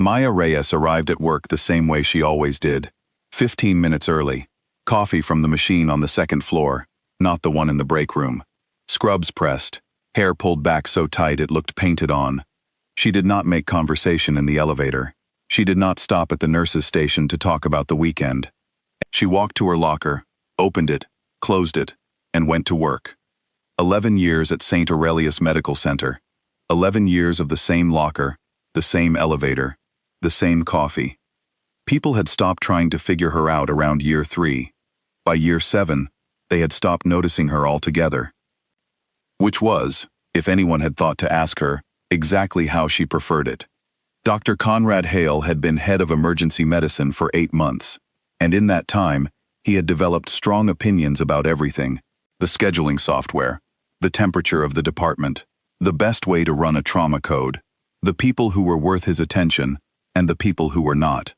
Maya Reyes arrived at work the same way she always did, 15 minutes early. Coffee from the machine on the second floor, not the one in the break room. Scrubs pressed, hair pulled back so tight it looked painted on. She did not make conversation in the elevator. She did not stop at the nurse's station to talk about the weekend. She walked to her locker, opened it, closed it, and went to work. 11 years at St. Aurelius Medical Center. 11 years of the same locker, the same elevator, the same coffee. People had stopped trying to figure her out around year 3. By year 7, they had stopped noticing her altogether. Which was, if anyone had thought to ask her, exactly how she preferred it. Dr. Conrad Hale had been head of emergency medicine for 8 months, and in that time, he had developed strong opinions about everything: the scheduling software, the temperature of the department, the best way to run a trauma code, the people who were worth his attention, and the people who were not.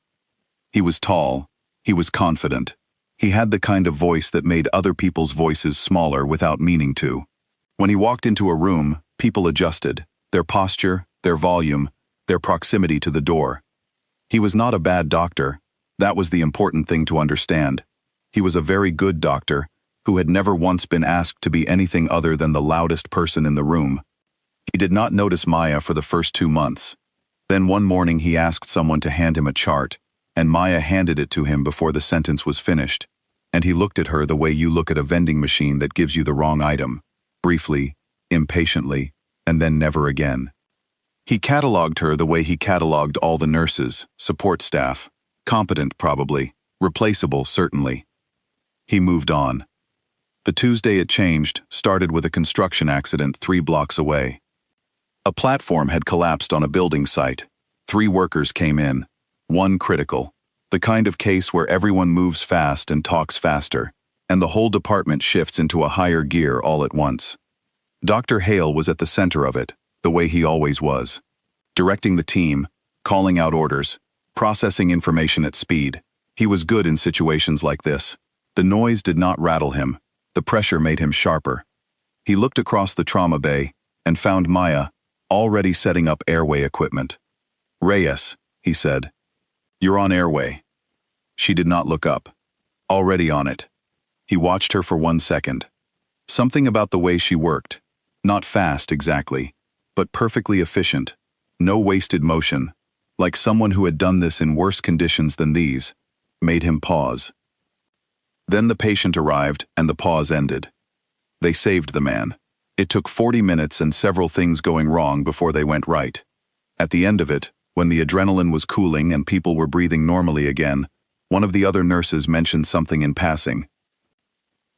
He was tall, he was confident, he had the kind of voice that made other people's voices smaller without meaning to. When he walked into a room, people adjusted, their posture, their volume, their proximity to the door. He was not a bad doctor, that was the important thing to understand. He was a very good doctor, who had never once been asked to be anything other than the loudest person in the room. He did not notice Maya for the first 2 months. Then one morning he asked someone to hand him a chart, and Maya handed it to him before the sentence was finished, and he looked at her the way you look at a vending machine that gives you the wrong item, briefly, impatiently, and then never again. He catalogued her the way he catalogued all the nurses, support staff, competent probably, replaceable certainly. He moved on. The Tuesday it changed started with a construction accident 3 blocks away. A platform had collapsed on a building site. 3 workers came in, 1 critical, the kind of case where everyone moves fast and talks faster, and the whole department shifts into a higher gear all at once. Dr. Hale was at the center of it, the way he always was. Directing the team, calling out orders, processing information at speed. He was good in situations like this. The noise did not rattle him. The pressure made him sharper. He looked across the trauma bay and found Maya already setting up airway equipment. "Reyes," he said. "You're on airway." She did not look up. Already on it. He watched her for 1 second. Something about the way she worked. Not fast exactly, but perfectly efficient. No wasted motion. Like someone who had done this in worse conditions than these. Made him pause. Then the patient arrived and the pause ended. They saved the man. It took 40 minutes and several things going wrong before they went right. At the end of it, when the adrenaline was cooling and people were breathing normally again, one of the other nurses mentioned something in passing.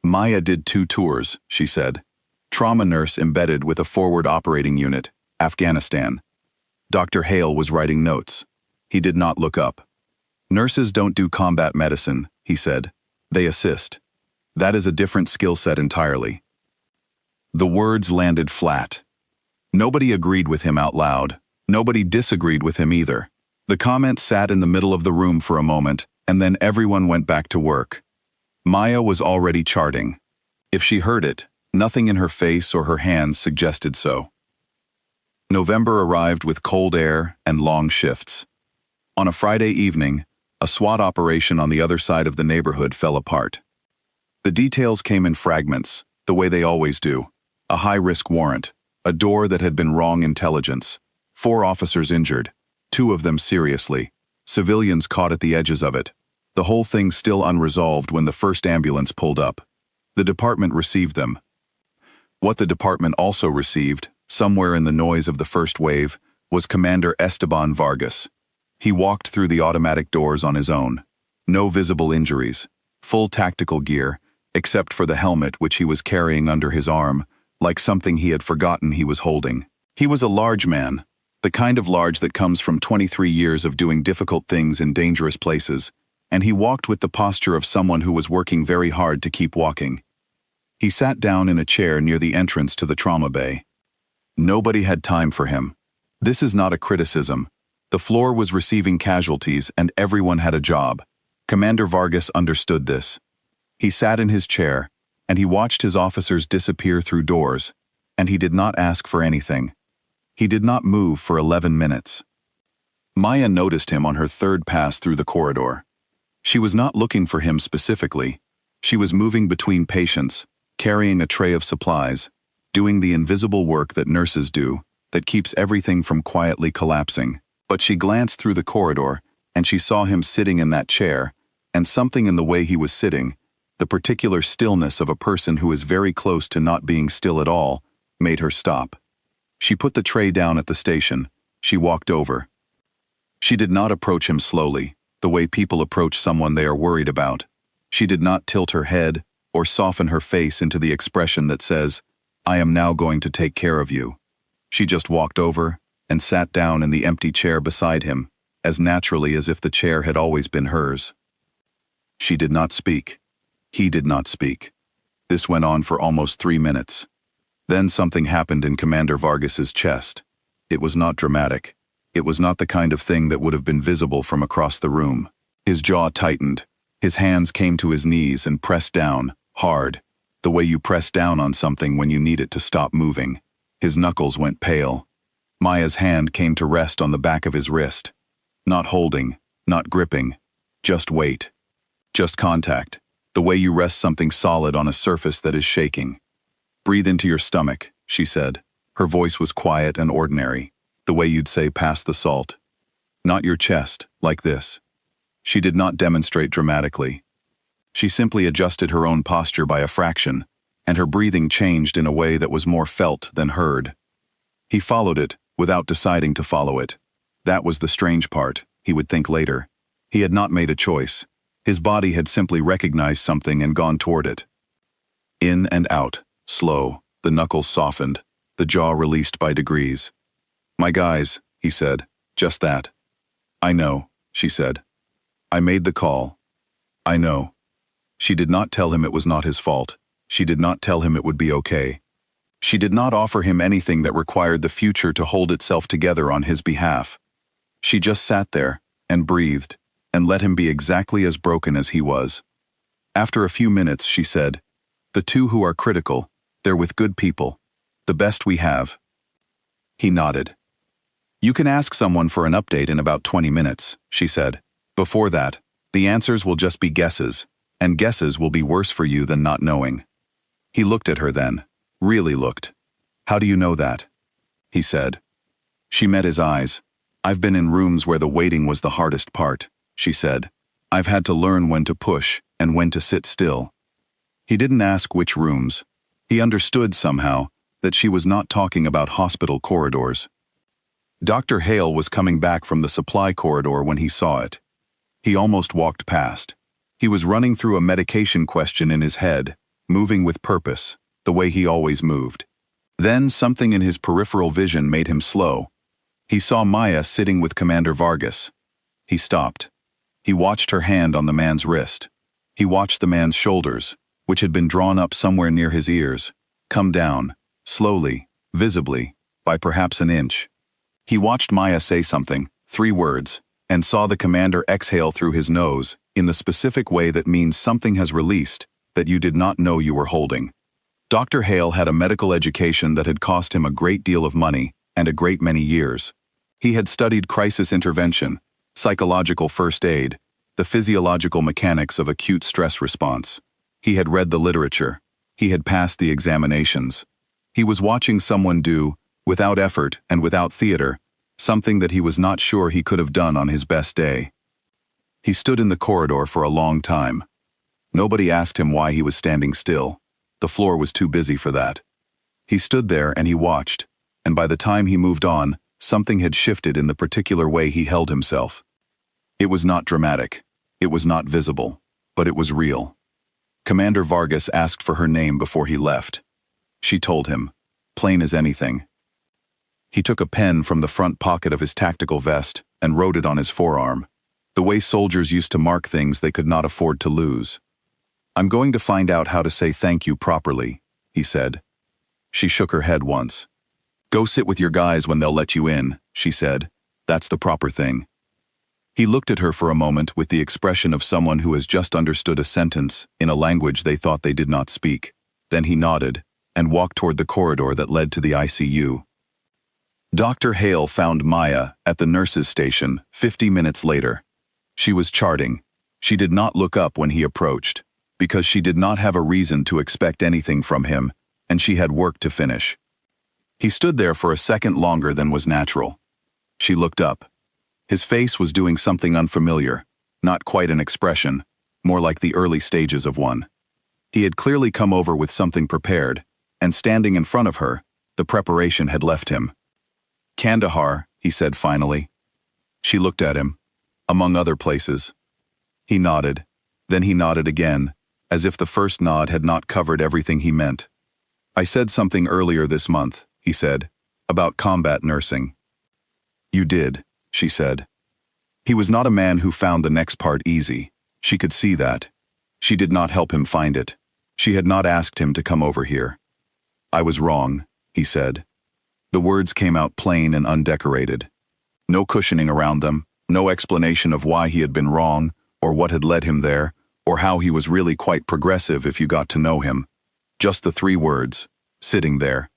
"Maya did 2 tours," she said. "Trauma nurse embedded with a forward operating unit, Afghanistan." Dr. Hale was writing notes. He did not look up. "Nurses don't do combat medicine," he said. "They assist. That is a different skill set entirely." The words landed flat. Nobody agreed with him out loud. Nobody disagreed with him either. The comment sat in the middle of the room for a moment, and then everyone went back to work. Maya was already charting. If she heard it, nothing in her face or her hands suggested so. November arrived with cold air and long shifts. On a Friday evening, a SWAT operation on the other side of the neighborhood fell apart. The details came in fragments, the way they always do. A high-risk warrant, a door that had been wrong intelligence, 4 officers injured, 2 of them seriously, civilians caught at the edges of it, the whole thing still unresolved when the first ambulance pulled up. The department received them. What the department also received, somewhere in the noise of the first wave, was Commander Esteban Vargas. He walked through the automatic doors on his own. No visible injuries, full tactical gear, except for the helmet which he was carrying under his arm, like something he had forgotten he was holding. He was a large man, the kind of large that comes from 23 years of doing difficult things in dangerous places, and he walked with the posture of someone who was working very hard to keep walking. He sat down in a chair near the entrance to the trauma bay. Nobody had time for him. This is not a criticism. The floor was receiving casualties and everyone had a job. Commander Vargas understood this. He sat in his chair, and he watched his officers disappear through doors, and he did not ask for anything. He did not move for 11 minutes. Maya noticed him on her third pass through the corridor. She was not looking for him specifically. She was moving between patients, carrying a tray of supplies, doing the invisible work that nurses do, that keeps everything from quietly collapsing. But she glanced through the corridor, and she saw him sitting in that chair, and something in the way he was sitting, the particular stillness of a person who is very close to not being still at all, made her stop. She put the tray down at the station. She walked over. She did not approach him slowly, the way people approach someone they are worried about. She did not tilt her head or soften her face into the expression that says, "I am now going to take care of you." She just walked over and sat down in the empty chair beside him, as naturally as if the chair had always been hers. She did not speak. He did not speak. This went on for almost 3 minutes. Then something happened in Commander Vargas's chest. It was not dramatic. It was not the kind of thing that would have been visible from across the room. His jaw tightened. His hands came to his knees and pressed down, hard, the way you press down on something when you need it to stop moving. His knuckles went pale. Maya's hand came to rest on the back of his wrist. Not holding, not gripping, just weight. Just contact, the way you rest something solid on a surface that is shaking. "Breathe into your stomach," she said. Her voice was quiet and ordinary, the way you'd say "pass the salt." "Not your chest, like this." She did not demonstrate dramatically. She simply adjusted her own posture by a fraction, and her breathing changed in a way that was more felt than heard. He followed it, without deciding to follow it. That was the strange part, he would think later. He had not made a choice. His body had simply recognized something and gone toward it. In and out, slow, the knuckles softened, the jaw released by degrees. "My guys," he said, just that. "I know," she said. "I made the call. I know." She did not tell him it was not his fault. She did not tell him it would be okay. She did not offer him anything that required the future to hold itself together on his behalf. She just sat there, and breathed, and let him be exactly as broken as he was. After a few minutes, she said, "The two who are critical, they're with good people. The best we have." He nodded. "You can ask someone for an update in about 20 minutes, she said. "Before that, the answers will just be guesses, and guesses will be worse for you than not knowing." He looked at her then, really looked. "How do you know that?" he said. She met his eyes. "I've been in rooms where the waiting was the hardest part," she said. "I've had to learn when to push and when to sit still." He didn't ask which rooms. He understood somehow that she was not talking about hospital corridors. Dr. Hale was coming back from the supply corridor when he saw it. He almost walked past. He was running through a medication question in his head, moving with purpose, the way he always moved. Then something in his peripheral vision made him slow. He saw Maya sitting with Commander Vargas. He stopped. He watched her hand on the man's wrist. He watched the man's shoulders, which had been drawn up somewhere near his ears, come down, slowly, visibly, by perhaps an inch. He watched Maya say something, 3 words, and saw the commander exhale through his nose, in the specific way that means something has released, that you did not know you were holding. Dr. Hale had a medical education that had cost him a great deal of money, and a great many years. He had studied crisis intervention, psychological first aid, the physiological mechanics of acute stress response. He had read the literature. He had passed the examinations. He was watching someone do, without effort and without theater, something that he was not sure he could have done on his best day. He stood in the corridor for a long time. Nobody asked him why he was standing still. The floor was too busy for that. He stood there and he watched, and by the time he moved on, something had shifted in the particular way he held himself. It was not dramatic. It was not visible, but it was real. Commander Vargas asked for her name before he left. She told him, plain as anything. He took a pen from the front pocket of his tactical vest and wrote it on his forearm, the way soldiers used to mark things they could not afford to lose. "I'm going to find out how to say thank you properly," he said. She shook her head once. "Go sit with your guys when they'll let you in," she said. "That's the proper thing." He looked at her for a moment with the expression of someone who has just understood a sentence in a language they thought they did not speak. Then he nodded and walked toward the corridor that led to the ICU. Dr. Hale found Maya at the nurse's station 50 minutes later. She was charting. She did not look up when he approached, because she did not have a reason to expect anything from him, and she had work to finish. He stood there for a second longer than was natural. She looked up. His face was doing something unfamiliar, not quite an expression, more like the early stages of one. He had clearly come over with something prepared, and standing in front of her, the preparation had left him. "Kandahar," he said finally. She looked at him, among other places. He nodded, then he nodded again, as if the first nod had not covered everything he meant. "I said something earlier this month," he said, "about combat nursing." "You did," she said. He was not a man who found the next part easy. She could see that. She did not help him find it. She had not asked him to come over here. "I was wrong," he said. The words came out plain and undecorated. No cushioning around them, no explanation of why he had been wrong, or what had led him there, or how he was really quite progressive if you got to know him. Just the three words, sitting there.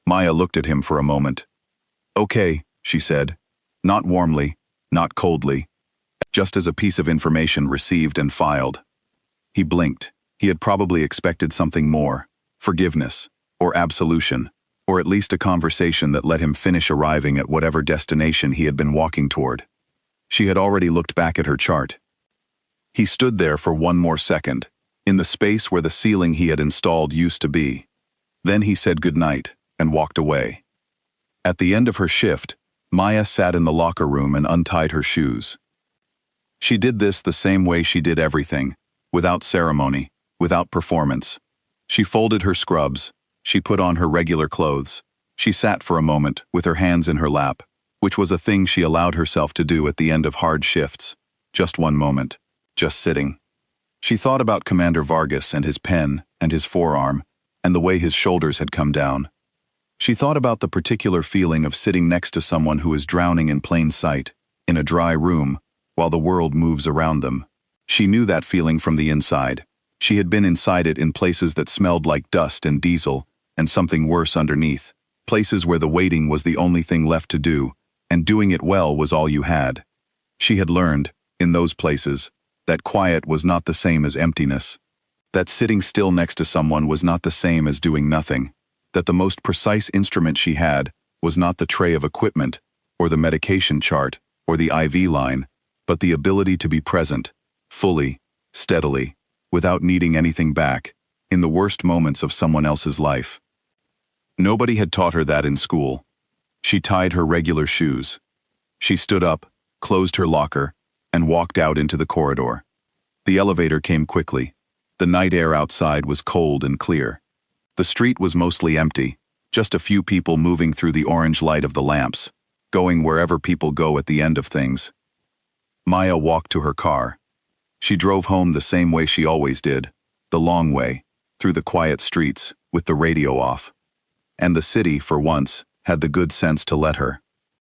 Maya looked at him for a moment. "Okay," she said. Not warmly, not coldly. Just as a piece of information received and filed. He blinked. He had probably expected something more. Forgiveness, or absolution, or at least a conversation that let him finish arriving at whatever destination he had been walking toward. She had already looked back at her chart. He stood there for one more second, in the space where the ceiling he had installed used to be. Then he said goodnight and walked away. At the end of her shift, Maya sat in the locker room and untied her shoes. She did this the same way she did everything, without ceremony, without performance. She folded her scrubs, she put on her regular clothes. She sat for a moment with her hands in her lap, which was a thing she allowed herself to do at the end of hard shifts. Just one moment, just sitting. She thought about Commander Vargas and his pen and his forearm, and the way his shoulders had come down. She thought about the particular feeling of sitting next to someone who is drowning in plain sight, in a dry room, while the world moves around them. She knew that feeling from the inside. She had been inside it in places that smelled like dust and diesel, and something worse underneath. Places where the waiting was the only thing left to do, and doing it well was all you had. She had learned, in those places, that quiet was not the same as emptiness. That sitting still next to someone was not the same as doing nothing. That the most precise instrument she had was not the tray of equipment, or the medication chart, or the IV line, but the ability to be present, fully, steadily, without needing anything back, in the worst moments of someone else's life. Nobody had taught her that in school. She tied her regular shoes. She stood up, closed her locker, and walked out into the corridor. The elevator came quickly. The night air outside was cold and clear. The street was mostly empty, just a few people moving through the orange light of the lamps, going wherever people go at the end of things. Maya walked to her car. She drove home the same way she always did, the long way, through the quiet streets, with the radio off. And the city, for once, had the good sense to let her.